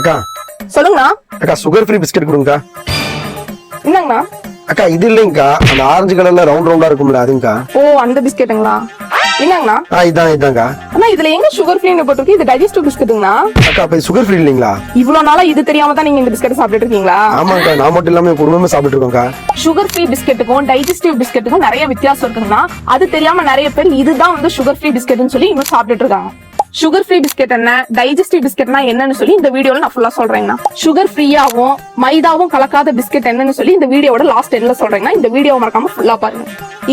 அக்கா சொல்லுங்கண்ணா. அக்கா சுகர் ஃப்ரீ பிஸ்கட் கொடுங்கக்கா. என்னங்கண்ணா? அக்கா இது இல்லைங்கக்கா, அந்த ஆரஞ்சு கலர்ல ரவுண்ட் ரவுண்டா இருக்கும்ல அதுங்கக்கா. ஓ அந்த பிஸ்கெட்டுங்களா? என்னங்கண்ணா? இதாங்கா. அண்ணா இதுல எங்க சுகர் ஃப்ரீன்னு போட்டிருக்கு? இது டைஜஸ்டிவ் பிஸ்கெட்டுங்கண்ணா. அக்கா அப்ப சுகர் ஃப்ரீ இல்லைங்களா? இவ்வளவு நாளா இது தெரியாம தான் நீங்க இந்த பிஸ்கெட் சாப்பிட்டு இருக்கீங்களா? ஆமாக்கா, நான் மட்டும் இல்லாம குடும்பமே சாப்பிட்டு இருக்கோம்க்கா. சுகர் ஃப்ரீ பிஸ்கெட்டுக்கும் டைஜஸ்டிவ் பிஸ்கெட்டுக்கும் நிறைய வித்தியாசம் இருக்குங்கண்ணா. அது தெரியாம நிறைய பேர் இதுதான் வந்து சுகர் ஃப்ரீ பிஸ்கெட்னு சொல்லி இன்னும் சாப்பிட்டு இருக்காங்க. சுகர் ஃப்ரீ பிஸ்கெட் என்ன, டைஜஸ்டிவ் பிஸ்கெட்னா என்னன்னு சொல்லி இந்த வீடியோல நான் ஃபுல்லா சொல்றேங்கண்ணா. சுகர் ஃப்ரீயாவும் மைதாவும் கலக்காத பிஸ்கெட் என்னன்னு சொல்லி இந்த வீடியோட லாஸ்ட் எண்ட்ல சொல்றேங்கண்ணா. இந்த வீடியோ மறக்காம ஃபுல்லா பாருங்க.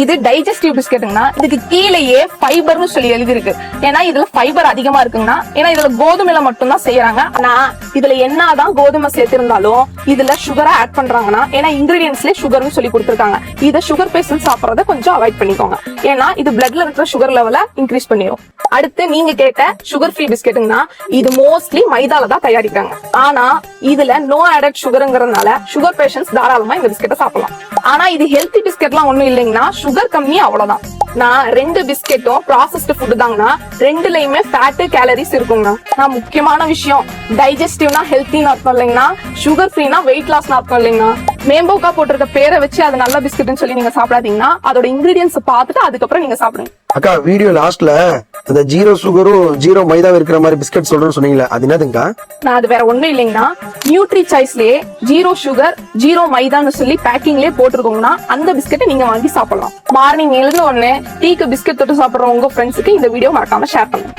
இது டைஜஸ்டிவ் பிஸ்கெட்டுங்கண்ணா. இதுக்கு கீழேயே ஃபைபர்னு சொல்லி எழுதி இருக்கு. ஏன்னா இதுல ஃபைபர் அதிகமா இருக்குங்கண்ணா. ஏன்னா இதுல கோதுமையில மட்டும் தான் செய்யறாங்க. ஆனா இதுல என்னதான் கோதுமை சேர்த்திருந்தாலும் இதுல சுகரா ஆட் பண்றாங்கன்னா, ஏன்னா இன்கிரீடியன்ஸ்ல சுகர்னு சொல்லி கொடுத்திருக்காங்க. இத சுகர் பேஷண்ட் சாப்பிடறத கொஞ்சம் அவாய்ட் பண்ணிக்கோங்க. ஏன்னா இது பிளட்ல இருக்கிற சுகர் லெவல இன்க்ரீஸ் பண்ணிடும். அடுத்து நீங்க கேட்ட சுகர் ஃப்ரீ பிஸ்கெட்டுங்கன்னா இது மோஸ்ட்லி மைதால தான் தயாரிக்கிறாங்க. ஆனா இதுல நோ ஆடட் சுகர்ங்கிறதுனால சுகர் பேஷண்ட்ஸ் தாராளமா இந்த பிஸ்கெட்டை சாப்பிடலாம். ஆனா இது ஹெல்த்தி பிஸ்கெட்லாம் ஒண்ணும் இல்லைங்கன்னா, சுகர் கம்மி அவ்வளவுதான். நான் 2 பிஸ்கெட்டும் ப்ராசஸ்டு ஃபுட் தாங்கண்ணா. 2லயுமே ஃபேட் கேலரிஸ் இருக்குங்கண்ணா. நான் முக்கியமான விஷயம், டைஜஸ்டிவ்னா ஹெல்த்தின்னு அர்த்தம் இல்லைங்கண்ணா, சுகர் ஃப்ரீனா வெயிட் லாஸ்னு அர்த்தம் இல்லைங்கண்ணா. மேம்போக்கா போட்டிருக்க பேரை வச்சு அது நல்ல பிஸ்கெட்னு சொல்லி நீங்க சாப்பிடாதீங்கன்னா, அதோட இன்கிரீடியன்ஸ் பார்த்துட்டு அதுக்கப்புறம் நீங்க சாப்பிடுங்க. அக்கா வீடியோ லாஸ்ட்ல அந்த 0 சுகரும் 0 மைதாவும் இருக்கிற மாதிரி பிஸ்கட் சொல்றேன்னு சொன்னீங்களா, அது என்னதுங்கக்கா? நான் அது வேற ஒண்ணும் இல்லைங்கண்ணா, நியூட்ரி சாய்ஸ்லயே 0 சுகர் 0 மைதான்னு சொல்லி பேக்கிங்லயே போட்டிருக்கோங்கன்னா அந்த பிஸ்கெட்டை நீங்க வாங்கி சாப்பிடலாம். மார்னிங் எழுந்த உடனே டீக்கு பிஸ்கெட் தொட்டு சாப்பிடுற உங்க ஃப்ரெண்ட்ஸுக்கு இந்த வீடியோ மறக்காம ஷேர் பண்ணுங்க.